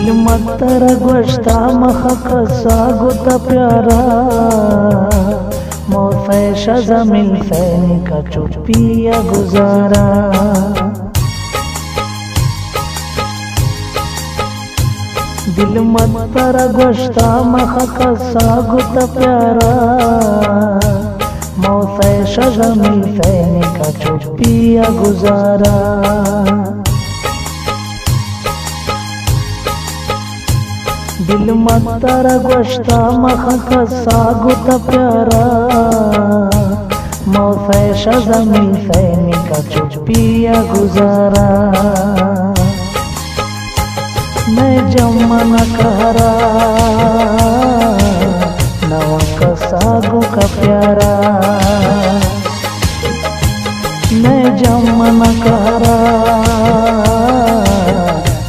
दिल मत्तर गोश्ता मखक सागुत प्यारा मौफे शज़ा मिल फैनी का चुप्पिया गुजारा। दिल मत्तर गोश्ता मखक सागुत प्यारा मौफे शज़ा मिल फैनी का चुप्पिया गुजारा। दिल मत्तर गोश्ता मखक सागुत प्यारा मौफे शज़ा मिल फैनी का चुप्पिया गुजारा। मैं जमन कहरा नवा का सागु का प्यारा। मैं जमन कहरा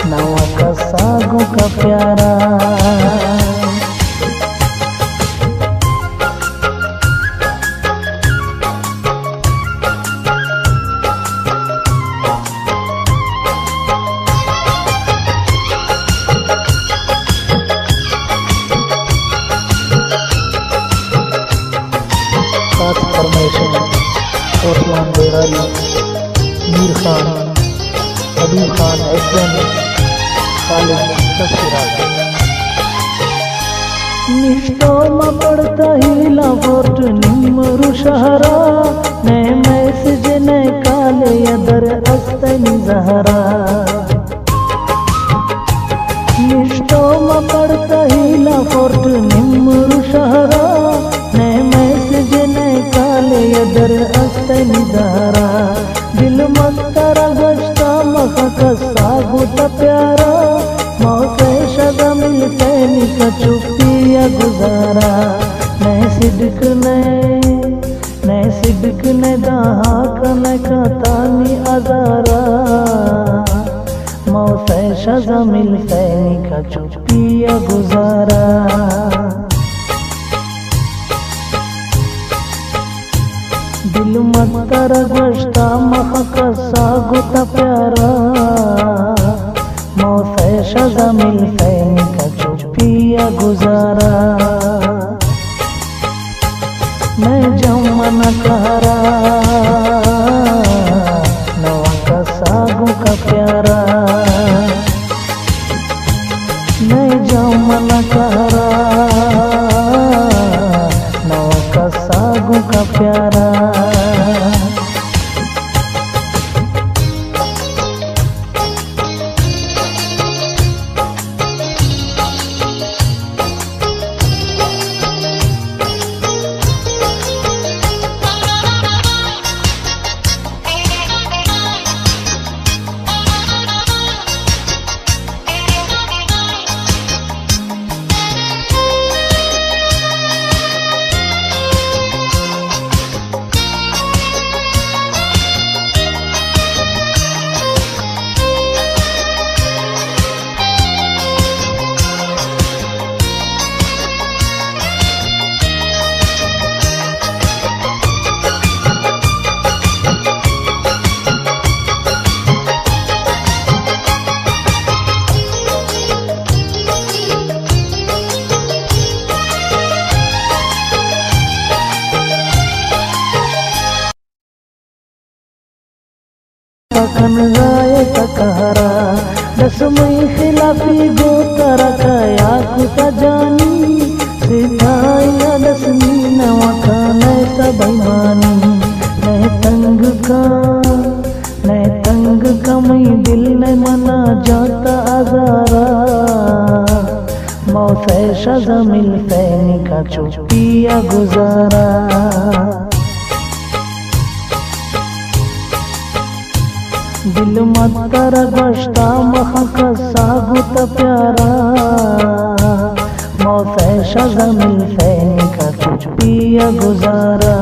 नवा का सागु का प्यारा। फरमाइशन ओसमान बेराली, मीर खान, हबीब खान, एसएन खालिद तस्वीरात। निष्ठोम पड़ता ही लावोट निम्मरु शहरा ने मैसेज ने काले यदर अस्तनी जहरा। निष्ठोम पड़ता ही लावोट निम्मरु शहरा ने मैसेज ने काले यदर अस्तनी जहरा। दिल मत्तर गोश्ता मखक सागुत प्यारा मौके शज़ा मिल फैनी का चुप्पिया गुजारा। मैं सिद्क ने दहाक न का तानी अजारा मौके शज़ा मिल फैनी का चुप्पिया गुजारा। दिल मत्तर गोश्ता मखक सागुत प्यारा मौफे शज़ा मिल फैनी का चुप्पिया गुजारा। मैं जमन कहरा नवा का सागु का प्यारा। मैं जमन कहरा नवा का सागु का प्यारा। राय तकहरा दसमई खिलाफी गो तरका या कुता जानी सिधाया दसमी नवा का नए तबैमानी। नए तंग का मई दिल ने मना जाता अजारा मौफे शज़ा मिल फैनी का चुप्पिया गुजारा। दिल मत्तर गोश्ता मखक सागुत प्यारा मौफे शज़ा मिल फैनी का चुप्पिया गुजारा।